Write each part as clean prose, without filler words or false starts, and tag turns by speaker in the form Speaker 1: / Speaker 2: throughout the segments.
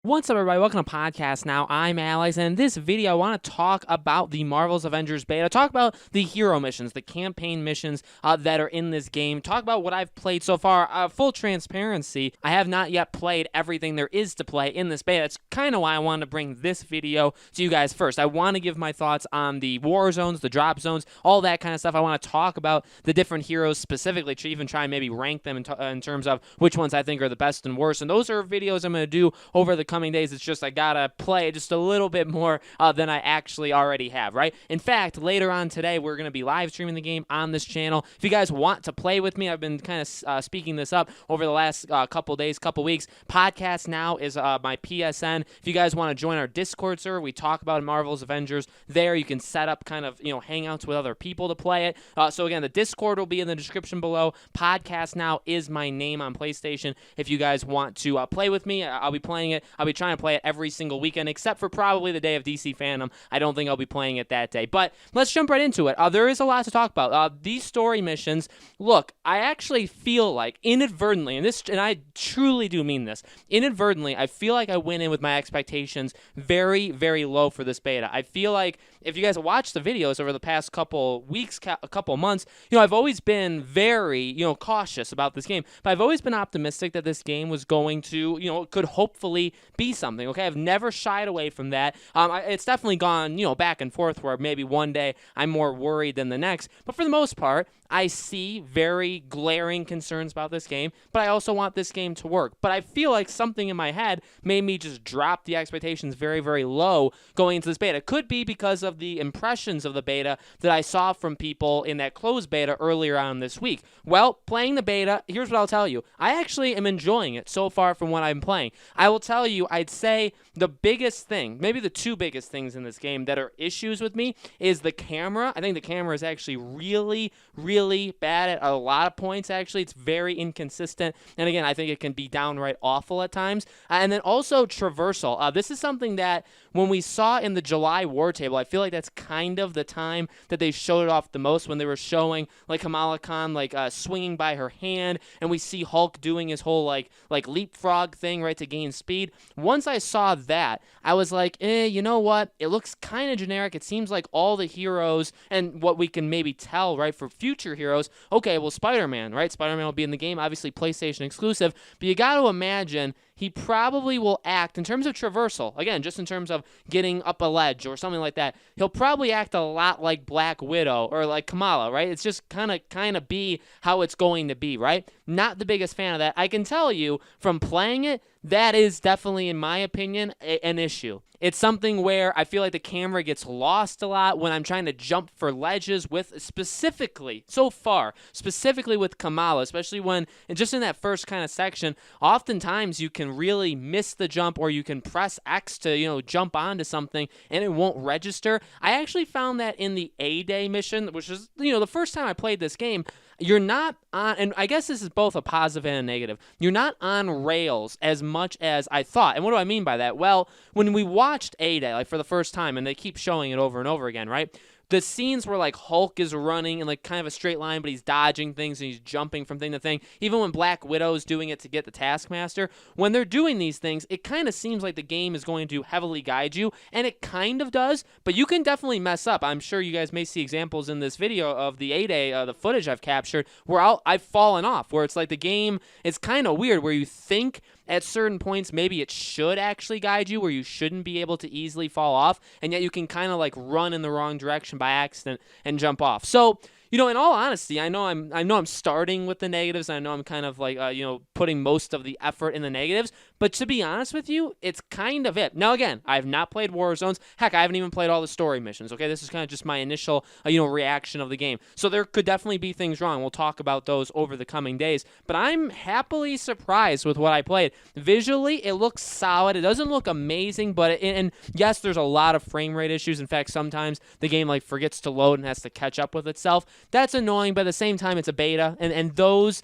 Speaker 1: What's up, everybody? Welcome to Podcast Now. I'm Alex, and in this video, I want to talk about the Marvel's Avengers beta, talk about the hero missions, the campaign missions that are in this game, talk about what I've played so far. Full transparency, I have not yet played everything there is to play in this beta. That's kind of why I wanted to bring this video to you guys first. I want to give my thoughts on the war zones, the drop zones, all that kind of stuff. I want to talk about the different heroes specifically, to even try and maybe rank them in terms of which ones I think are the best and worst. And those are videos I'm going to do over the coming days. It's just I gotta play just a little bit more than I actually already have, right? In fact, later on today, we're going to be live streaming the game on this channel. If you guys want to play with me, I've been kind of speaking this up over the last couple days, couple weeks. Podcast Now is my PSN. If you guys want to join our Discord server, we talk about Marvel's Avengers there. You can set up kind of, hangouts with other people to play it. So again, the Discord will be in the description below. Podcast Now is my name on PlayStation. If you guys want to play with me, I'll be playing it. I'll be trying to play it every single weekend, except for probably the day of DC Fandom. I don't think I'll be playing it that day. But let's jump right into it. There is a lot to talk about. These story missions, look, I actually feel like inadvertently, and I truly do mean this, inadvertently, I feel like I went in with my expectations very, very low for this beta. I feel like if you guys have watched the videos over the past couple weeks, a couple months, I've always been very, cautious about this game. But I've always been optimistic that this game was going to, could hopefully be something, okay? I've never shied away from that. It's definitely gone, back and forth where maybe one day I'm more worried than the next. But for the most part, I see very glaring concerns about this game, but I also want this game to work. But I feel like something in my head made me just drop the expectations very, very low going into this beta. It could be because of the impressions of the beta that I saw from people in that closed beta earlier on this week. Well, playing the beta, here's what I'll tell you. I actually am enjoying it so far from what I'm playing. I will tell you, I'd say the biggest thing, maybe the two biggest things in this game that are issues with me is the camera. I think the camera is actually really, really bad at a lot of points, actually. It's very inconsistent. And again, I think it can be downright awful at times. And then also traversal. This is something that when we saw in the July war table, I feel like that's kind of the time that they showed it off the most, when they were showing like Kamala Khan swinging by her hand, and we see Hulk doing his whole like leapfrog thing, right, to gain speed. Once I saw that, I was like, you know what? It looks kind of generic. It seems like all the heroes, and what we can maybe tell, right, for future heroes, okay, well, Spider-Man, right? Spider-Man will be in the game, obviously PlayStation exclusive, but you got to imagine he probably will act, in terms of traversal, again, just in terms of getting up a ledge or something like that, he'll probably act a lot like Black Widow or like Kamala, right? It's just kind of be how it's going to be, right? Not the biggest fan of that. I can tell you from playing it, that is definitely, in my opinion, an issue. It's something where I feel like the camera gets lost a lot when I'm trying to jump for ledges with, specifically with Kamala, especially when, and just in that first kind of section, oftentimes you can really miss the jump, or you can press X to, jump onto something and it won't register. I actually found that in the A-Day mission, which is, the first time I played this game, you're not on, and I guess this is both a positive and a negative, you're not on rails as much as I thought. And what do I mean by that? Well, when we watched A-Day, like for the first time, and they keep showing it over and over again, right? The scenes where like Hulk is running in like kind of a straight line, but he's dodging things and he's jumping from thing to thing. Even when Black Widow is doing it to get the Taskmaster, when they're doing these things, it kind of seems like the game is going to heavily guide you, and it kind of does, but you can definitely mess up. I'm sure you guys may see examples in this video of the A-Day, the footage I've captured, where I've fallen off, where it's like the game is kind of weird, where you think at certain points maybe it should actually guide you, where you shouldn't be able to easily fall off, and yet you can kind of like run in the wrong direction by accident and jump off. So, in all honesty, I know I'm starting with the negatives. I know I'm kind of like, putting most of the effort in the negatives. But to be honest with you, it's kind of it. Now, again, I have not played War Zones. Heck, I haven't even played all the story missions. Okay, this is kind of just my initial, reaction of the game. So there could definitely be things wrong. We'll talk about those over the coming days. But I'm happily surprised with what I played. Visually, it looks solid. It doesn't look amazing, but and yes, there's a lot of frame rate issues. In fact, sometimes the game like forgets to load and has to catch up with itself. that's annoying, but at the same time, it's a beta. And those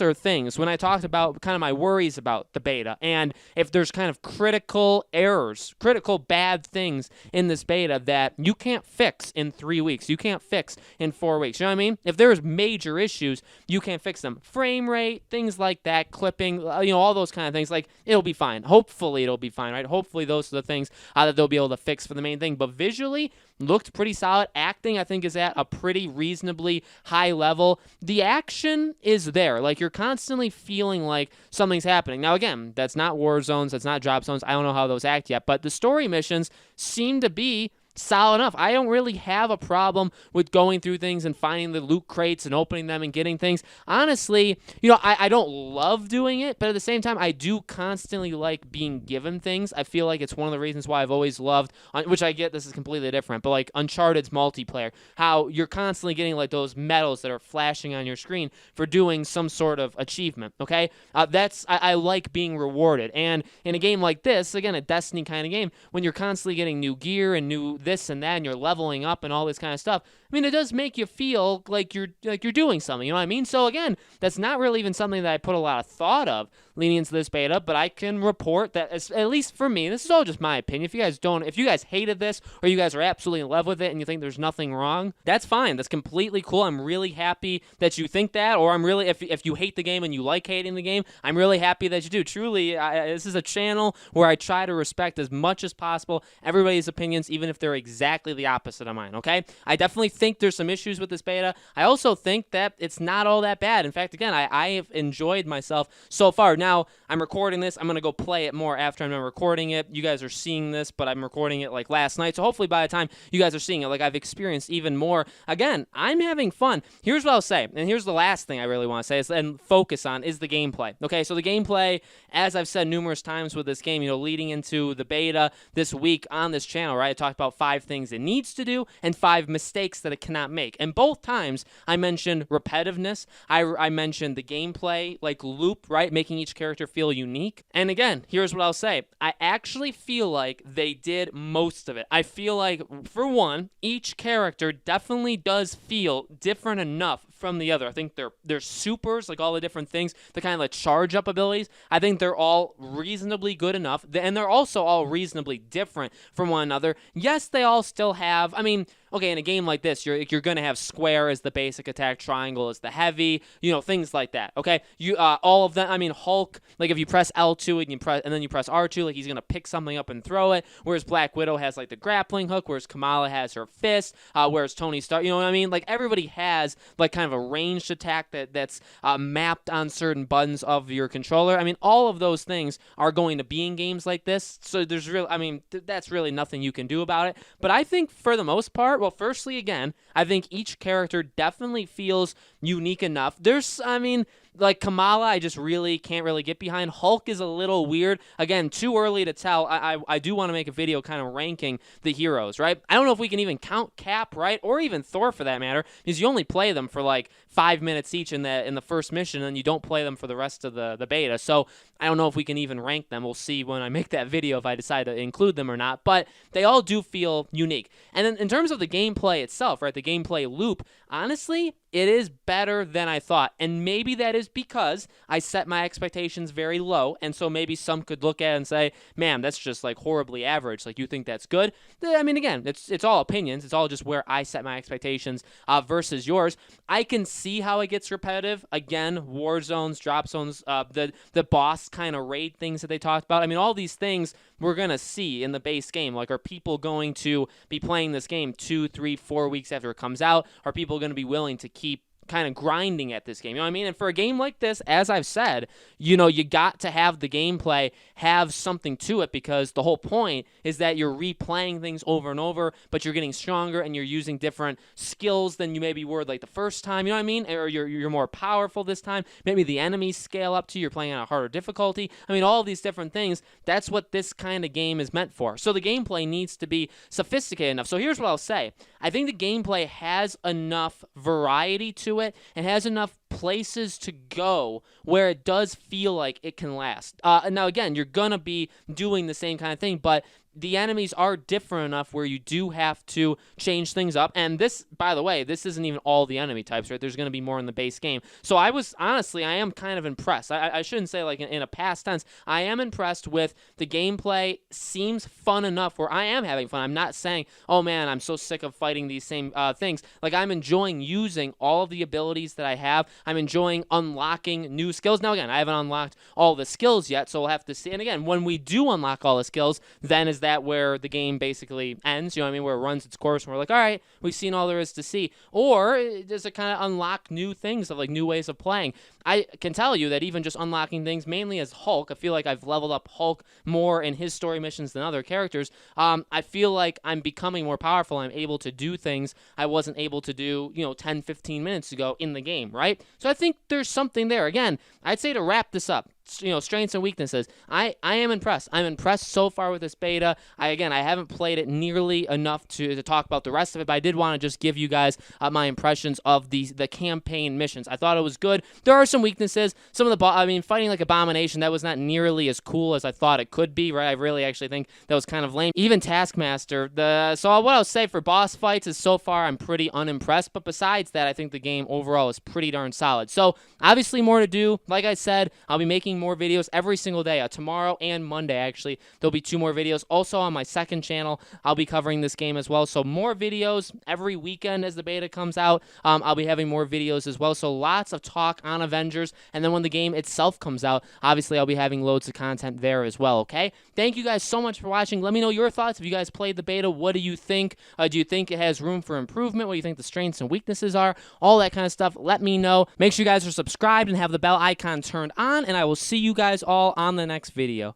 Speaker 1: are things when I talked about kind of my worries about the beta. And if there's kind of critical errors, critical bad things in this beta that you can't fix in 3 weeks, you can't fix in 4 weeks. You know what I mean? If there's major issues, you can't fix them. Frame rate, things like that, clipping, all those kind of things, like, it'll be fine. Hopefully it'll be fine, right? Hopefully those are the things that they'll be able to fix for the main thing. But visually, looked pretty solid. Acting, I think, is at a pretty reasonably high level. The action is there. Like, you're constantly feeling like something's happening. Now, again, that's not war zones. That's not drop zones. I don't know how those act yet. But the story missions seem to be solid enough. I don't really have a problem with going through things and finding the loot crates and opening them and getting things. Honestly, I don't love doing it, but at the same time, I do constantly like being given things. I feel like it's one of the reasons why I've always loved, which I get this is completely different, but like Uncharted's multiplayer, how you're constantly getting like those medals that are flashing on your screen for doing some sort of achievement, okay? I like being rewarded. And in a game like this, again, a Destiny kind of game, when you're constantly getting new gear and new this and that, and you're leveling up and all this kind of stuff, I mean, it does make you feel like you're doing something, you know what I mean? So again, that's not really even something that I put a lot of thought of leaning into this beta, but I can report that, at least for me, this is all just my opinion. If you guys hated this, or you guys are absolutely in love with it and you think there's nothing wrong, that's fine. That's completely cool. I'm really happy that you think that, or I'm really, if you hate the game and you like hating the game, I'm really happy that you do. Truly, this is a channel where I try to respect as much as possible everybody's opinions, even if they're exactly the opposite of mine, okay? I definitely think there's some issues with this beta. I also think that it's not all that bad. In fact, again, I have enjoyed myself so far. Now, I'm recording this. I'm going to go play it more after I'm done recording it. You guys are seeing this, but I'm recording it like last night, so hopefully by the time you guys are seeing it, like, I've experienced even more. Again, I'm having fun. Here's what I'll say, and here's the last thing I really want to say and focus on is the gameplay. Okay, so the gameplay, as I've said numerous times with this game, leading into the beta this week on this channel, right? I talked about 5 things it needs to do and 5 mistakes that it cannot make. And both times I mentioned repetitiveness. I mentioned the gameplay, like loop, right? Making each character feel unique. And again, here's what I'll say. I actually feel like they did most of it. I feel like, for one, each character definitely does feel different enough from the other. I think they're supers, like all the different things, the kind of like charge up abilities. I think they're all reasonably good enough, and they're also all reasonably different from one another. Yes, they all still have, I mean, okay, in a game like this, you're going to have square as the basic attack, triangle as the heavy, things like that, okay? All of them, I mean, Hulk, like if you press L2 and then you press R2, like he's going to pick something up and throw it, whereas Black Widow has like the grappling hook, whereas Kamala has her fist, whereas Tony Stark, you know what I mean? Like everybody has like kind of a ranged attack that's mapped on certain buttons of your controller. I mean, all of those things are going to be in games like this, so there's really, I mean, that's really nothing you can do about it. But I think for the most part, well, firstly, again, I think each character definitely feels unique enough. There's, I mean, like Kamala, I just really can't really get behind. Hulk is a little weird. Again, too early to tell. I do want to make a video kind of ranking the heroes, right? I don't know if we can even count Cap, right? Or even Thor for that matter, because you only play them for like 5 minutes each in the first mission, and you don't play them for the rest of the beta. So I don't know if we can even rank them. We'll see when I make that video if I decide to include them or not. But they all do feel unique. And then in terms of the gameplay itself, right, the gameplay loop, honestly, it is better than I thought. And maybe that is because I set my expectations very low. And so maybe some could look at it and say, man, that's just like horribly average. Like, you think that's good? I mean, again, it's all opinions. It's all just where I set my expectations versus yours. I can see how it gets repetitive. Again, war zones, drop zones, the boss kind of raid things that they talked about. I mean, all these things we're going to see in the base game. Like, are people going to be playing this game 2, 3, 4 weeks after it comes out? Are people going to be willing to keep kind of grinding at this game? You know what I mean? And for a game like this, as I've said, you got to have the gameplay have something to it, because the whole point is that you're replaying things over and over, but you're getting stronger and you're using different skills than you maybe were like the first time, you know what I mean? Or you're more powerful this time. Maybe the enemies scale up to you. You're playing on a harder difficulty. I mean, all these different things. That's what this kind of game is meant for. So the gameplay needs to be sophisticated enough. So here's what I'll say. I think the gameplay has enough variety to it and has enough places to go where it does feel like it can last. Now, again, you're going to be doing the same kind of thing, but the enemies are different enough where you do have to change things up. And this, by the way, this isn't even all the enemy types, right? There's going to be more in the base game. So I am kind of impressed. I shouldn't say like in a past tense. I am impressed with the gameplay. Seems fun enough where I am having fun. I'm not saying, oh man, I'm so sick of fighting these same things. Like, I'm enjoying using all of the abilities that I have. I'm enjoying unlocking new skills. Now, again, I haven't unlocked all the skills yet, so we'll have to see. And again, when we do unlock all the skills, then is that where the game basically ends, you know what I mean, where it runs its course and we're like, all right, we've seen all there is to see? Or does it kind of unlock new things of like new ways of playing? I can tell you that even just unlocking things, mainly as Hulk, I feel like I've leveled up Hulk more in his story missions than other characters. I feel like I'm becoming more powerful. I'm able to do things I wasn't able to do, 10, 15 minutes ago in the game, right? So I think there's something there. Again, I'd say to wrap this up, strengths and weaknesses. I am impressed. I'm impressed so far with this beta. I haven't played it nearly enough to talk about the rest of it, but I did want to just give you guys my impressions of the campaign missions. I thought it was good. There are some weaknesses. Some of the, fighting like Abomination, that was not nearly as cool as I thought it could be, right? I really actually think that was kind of lame. Even Taskmaster, so what I'll say for boss fights is so far I'm pretty unimpressed, but besides that, I think the game overall is pretty darn solid. So obviously more to do. Like I said, I'll be making more videos every single day. Tomorrow and Monday, actually, there'll be 2 more videos. Also on my second channel, I'll be covering this game as well. So more videos every weekend as the beta comes out. I'll be having more videos as well. So lots of talk on Avengers. And then when the game itself comes out, obviously I'll be having loads of content there as well, okay? Thank you guys so much for watching. Let me know your thoughts. If you guys played the beta, what do you think? Do you think it has room for improvement? What do you think the strengths and weaknesses are? All that kind of stuff. Let me know. Make sure you guys are subscribed and have the bell icon turned on. And I will see you guys all on the next video.